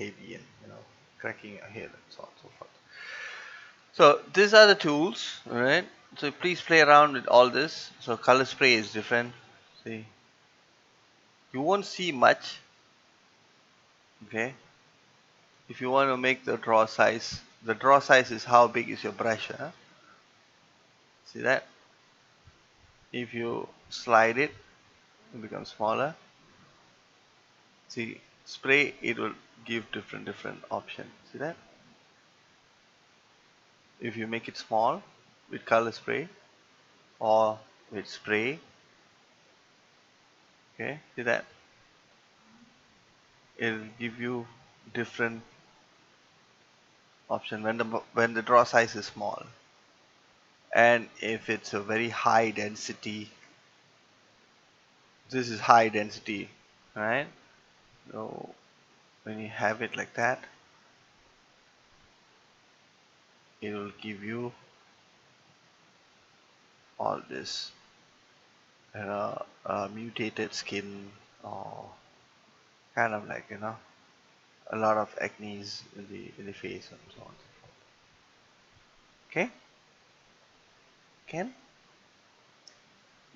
heavy and cracking your head and so on and so forth. So these are the tools, right? So please play around with all this. So color spray is different. See, you won't see much. Okay, if you want to make the draw size is how big is your brush. Huh? See that? If you slide it, it becomes smaller. See, spray, it will give different options. See that? If you make it small with color spray or with spray, okay, see that? It'll give you different option when the draw size is small. And if it's a very high density, this is high density, right? So when you have it like that, it will give you all this mutated skin, or kind of like a lot of acne in the face and so on. Okay, can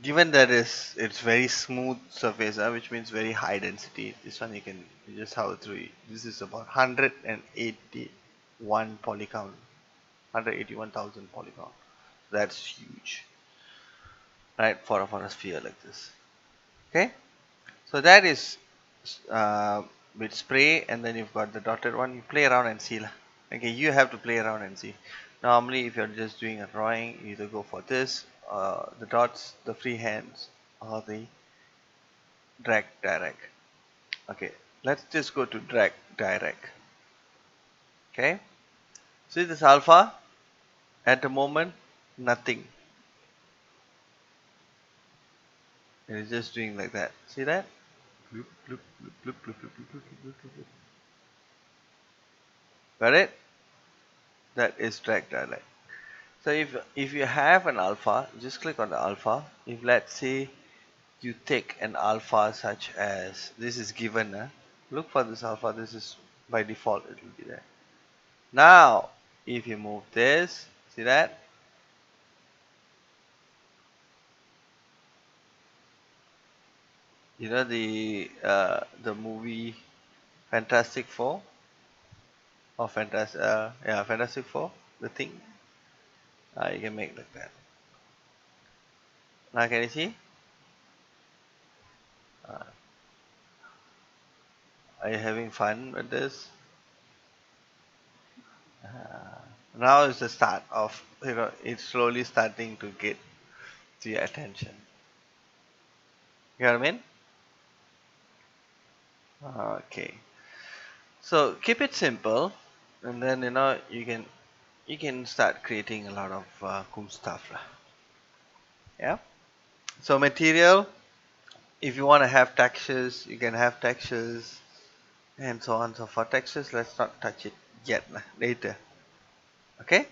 given that it's very smooth surface, which means very high density. This one you just have through it. This is about 181 polygon, 181,000 polygon. That's huge, right? For a sphere like this. Okay, so that is uh, with spray, and then you've got the dotted one. You play around and see lah. Okay, you have to play around and see. Normally, if you're just doing a drawing, you either go for this, the dots, the free hands, or the drag direct. Okay, let's just go to drag direct. Okay, see this alpha at the moment, nothing. It is just doing like that. See that? Bloop, bloop, bloop, bloop, bloop, bloop, bloop, bloop, bloop, bloop. Got it? That is drag direct. So if you have an alpha, just click on the alpha. If let's say you take an alpha such as this is given, look for this alpha. This is by default, it will be there. Now if you move this, see that? You know the movie Fantastic Four, or Fantastic Four, the thing. You can make like that. Now can you see? Uh, are you having fun with this? Now is the start of, it's slowly starting to get to your attention. You know what I mean? Okay. So keep it simple, and then you can start creating a lot of cool stuff, lah. Yeah. So material, if you want to have textures, you can have textures, and so on. So for textures, let's not touch it yet, lah. Later. Okay.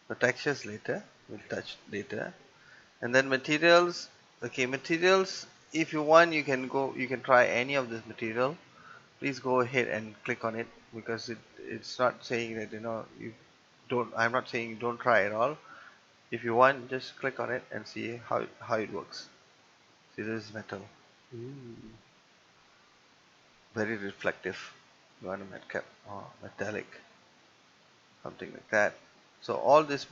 So textures later, we'll touch later. And then materials. Okay, materials, if you want, you can try any of this material. Please go ahead and click on it, because it's not saying that you don't, I'm not saying you don't try at all. If you want, just click on it and see how it works. See, this is metal. Ooh. Very reflective. You want a matcap or metallic, something like that. So all this,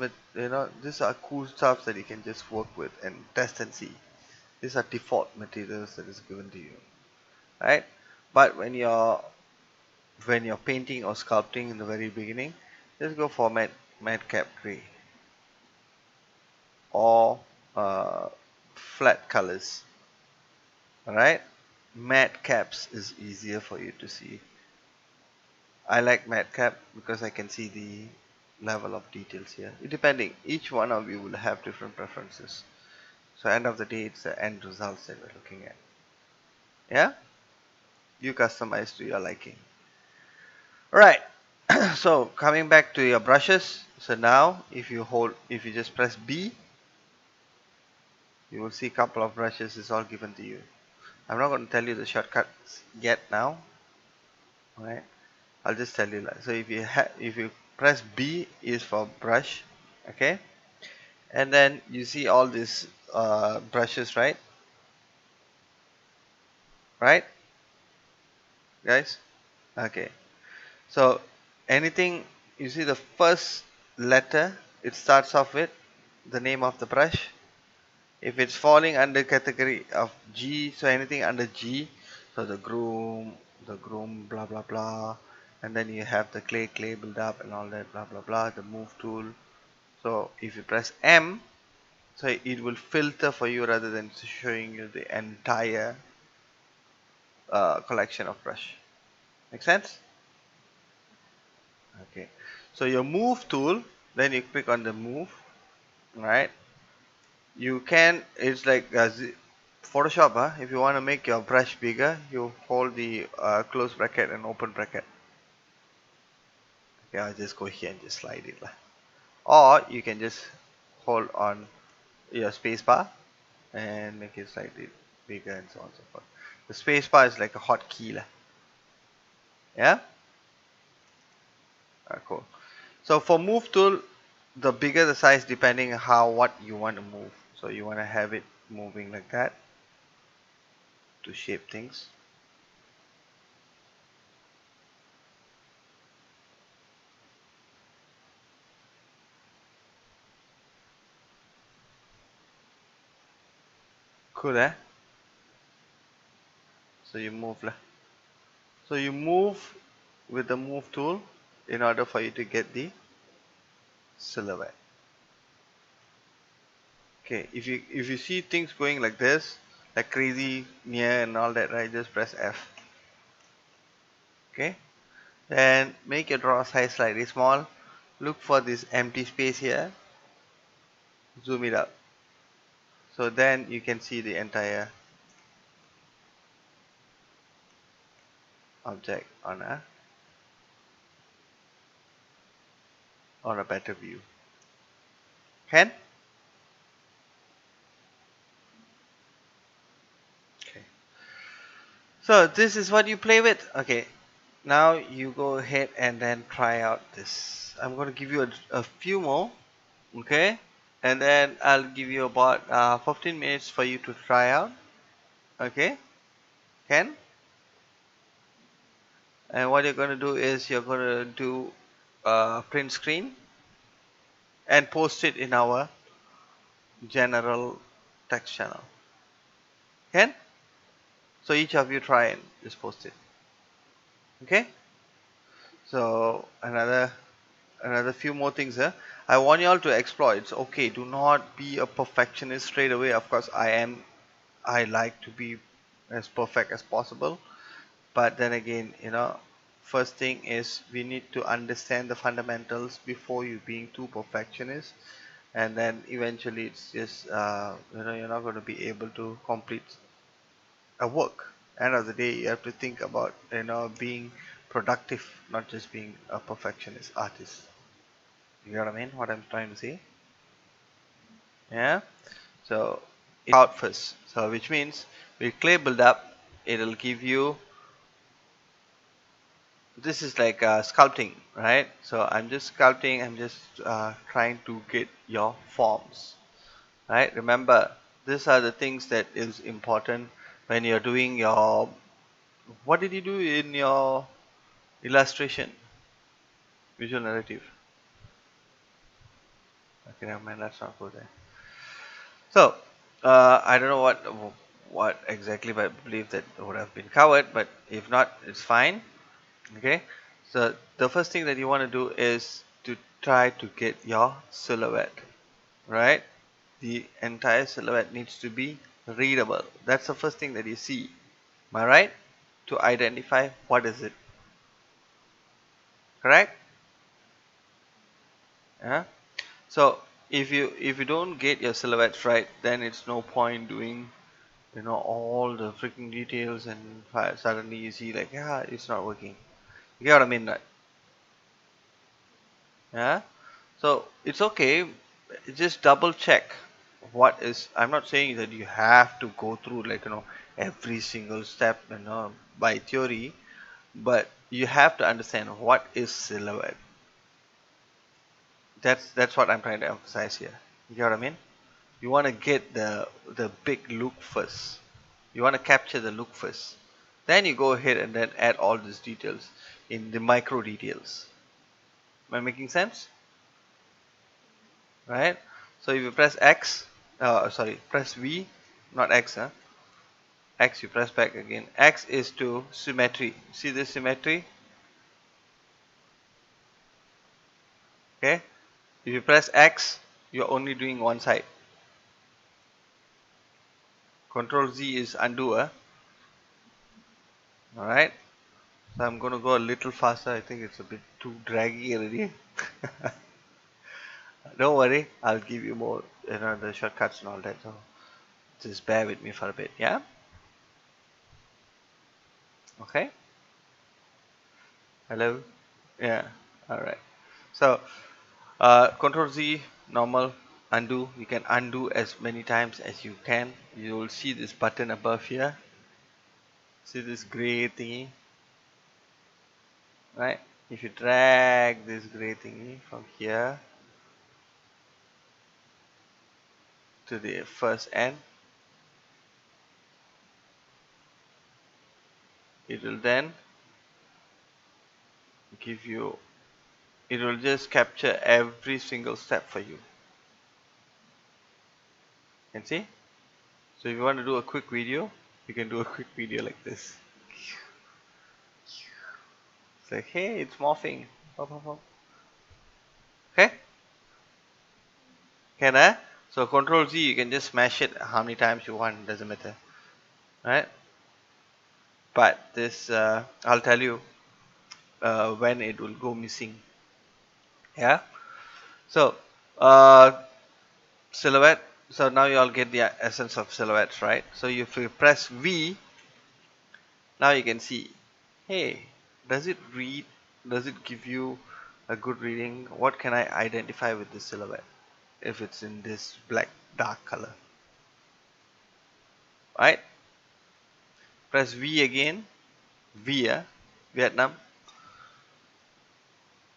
these are cool stuff that you can just work with and test and see. These are default materials that is given to you, right? But when you're painting or sculpting in the very beginning, just go for matte cap gray, or flat colors. Alright, matte caps is easier for you to see. I like matte cap because I can see the level of details here. Depending, each one of you will have different preferences. So end of the day, it's the end results that we're looking at. Yeah, you customize to your liking. Alright, so coming back to your brushes. So now if you just press B, you will see a couple of brushes is all given to you. I'm not going to tell you the shortcuts yet now. Alright, I'll just tell you like, so if you press B is for brush, okay, and then you see all these brushes, right guys, okay. So anything you see the first letter it starts off with the name of the brush. If it's falling under category of G, so anything under G, so the groom, blah blah blah, and then you have the clay build up and all that, blah blah blah, the move tool. So if you press M, so it will filter for you rather than showing you the entire collection of brush. Make sense? Okay. So your move tool, then you click on the move, right? You can, it's like Photoshop, if you want to make your brush bigger, you hold the close bracket and open bracket. Okay, I'll just go here and just slide it. Or you can just hold on your space bar and make it slightly bigger and so on and so forth. The space bar is like a hotkey. Yeah? Cool. So for move tool, the bigger the size depending on what you want to move. So you want to have it moving like that to shape things. Cool, eh? So you move lah. So you move with the move tool in order for you to get the silhouette. Okay, if you see things going like this, like crazy near and all that, right? Just press F. Okay, then make your draw size slightly small. Look for this empty space here. Zoom it up. So then you can see the entire object on a better view. Can? Okay. So this is what you play with. Okay. Now you go ahead and then try out this. I'm going to give you a few more. Okay. And then I'll give you about 15 minutes for you to try out. Okay. Can? And what you're going to do is you're going to do print screen and post it in our general text channel. Can? So each of you try and just post it. Okay. So another few more things here. I want you all to explore. It's okay. Do not be a perfectionist straight away. Of course, I am. I like to be as perfect as possible. But then again, first thing is we need to understand the fundamentals before you being too perfectionist. And then eventually it's just, you're not going to be able to complete a work. End of the day, you have to think about, being productive, not just being a perfectionist artist. You know what I mean? What I'm trying to say? Yeah. So it's out first. So which means with clay build up, it'll give you. This is like sculpting, right? So I'm just sculpting. I'm just trying to get your forms, right? Remember, these are the things that is important when you're doing your. What did you do in your illustration, visual narrative? Okay, never mind. Let's not go there. So, I don't know what exactly, but I believe that would have been covered. But if not, it's fine. Okay. So the first thing that you want to do is to try to get your silhouette, right? The entire silhouette needs to be readable. That's the first thing that you see. Am I right? To identify what is it. Correct? Yeah. So if you don't get your silhouettes right, then it's no point doing all the freaking details and suddenly you see like, yeah, it's not working. You get what I mean, right? Yeah. So it's okay. Just double check what is. I'm not saying that you have to go through like every single step by theory, but you have to understand what is silhouette. That's what I'm trying to emphasize here. You get what I mean? You want to get the big look first. You want to capture the look first. Then you go ahead and then add all these details in the micro details. Am I making sense? Right? So if you press X, sorry, press V, not X, huh? X, you press back again. X is to symmetry. See this symmetry? Okay? If you press X, you're only doing one side. Control Z is undo. Alright? So I'm going to go a little faster. I think it's a bit too draggy already. Don't worry, I'll give you more, the shortcuts and all that. So just bear with me for a bit, yeah? Okay? Hello? Yeah. Alright. So Control Z, normal, undo. You can undo as many times as you can. You will see this button above here. See this gray thingy, right? If you drag this gray thingy from here to the first end, it will then give you, it will just capture every single step for you. Can see? So if you want to do a quick video, you can do a quick video like this. It's like, hey, it's morphing. Hop, hop, hop. Okay? Can I? So Control Z, you can just smash it how many times you want, doesn't matter. Right? But this, I'll tell you when it will go missing. Yeah? So, silhouette. So now you all get the essence of silhouettes, right? So if you press V, now you can see, hey, does it read? Does it give you a good reading? What can I identify with this silhouette if it's in this black dark color? Right? Press V again. V, Vietnam.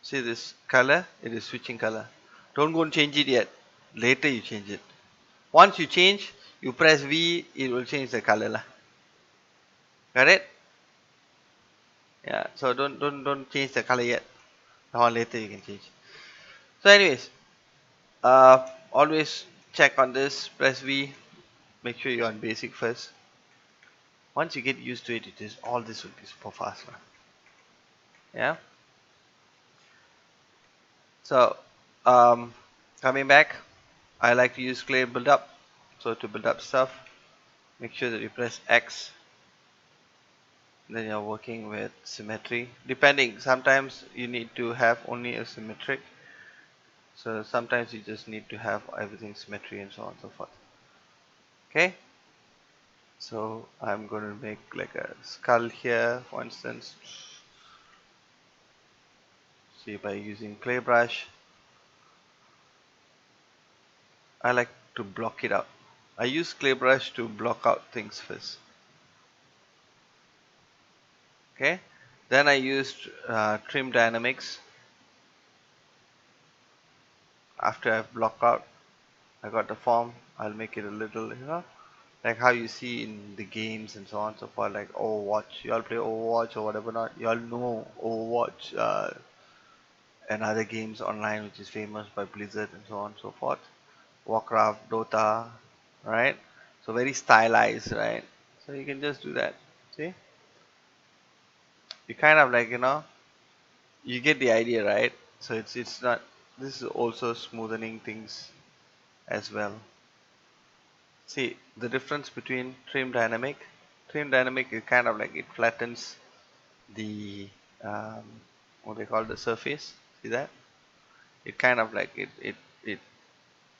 See this color? It is switching color. Don't go and change it yet. Later you change it. Once you change, you press V, it will change the color lah. Got it? Yeah. So don't change the color yet. Or later you can change. So anyways, always check on this. Press V. Make sure you're on basic first. Once you get used to it, it is all this will be super fast lah. Yeah. So coming back, I like to use clay build up. So to build up stuff, make sure that you press X. Then you're working with symmetry. Depending, sometimes you need to have only a symmetric. So sometimes you just need to have everything symmetry and so on and so forth. Okay. So I'm going to make like a skull here, for instance. See, by using clay brush, I like to block it out. I use clay brush to block out things first. Okay. Then I used trim dynamics. After I've blocked out, I got the form. I'll make it a little, like how you see in the games and so on and so forth, like Overwatch. You all play Overwatch or whatever not. You all know Overwatch and other games online which is famous by Blizzard and so on and so forth. Warcraft, Dota, right? So very stylized, right? So you can just do that. See? You kind of like, you get the idea, right? So it's not, this is also smoothening things as well. See the difference between trim dynamic is kind of like it flattens the what they call the surface. See that? It kind of like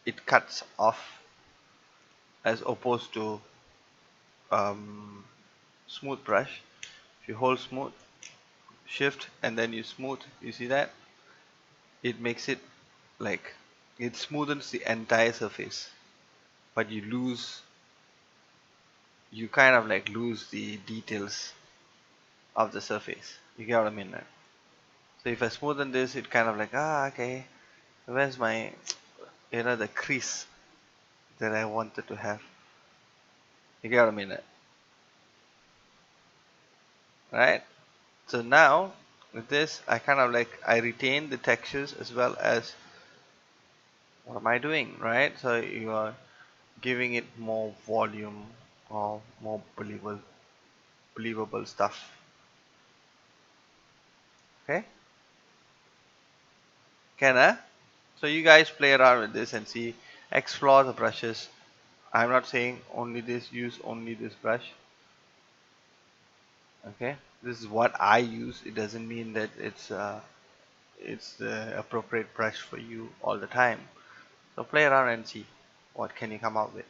it cuts off, as opposed to smooth brush. If you hold smooth, shift and then you smooth, you see that? It makes it like, it smoothens the entire surface, but you kind of like lose the details of the surface. You get what I mean, right? So if I smoothen this, it kind of like, okay, where's my, the crease that I wanted to have. You get what I mean, right? So now with this, I kind of like, I retain the textures as well as what am I doing, right? So you are giving it more volume or more believable stuff. Okay, can I? So you guys play around with this and see, explore the brushes. I'm not saying only this, use only this brush. Okay, this is what I use. It doesn't mean that it's the appropriate brush for you all the time. So play around and see what can you come up with.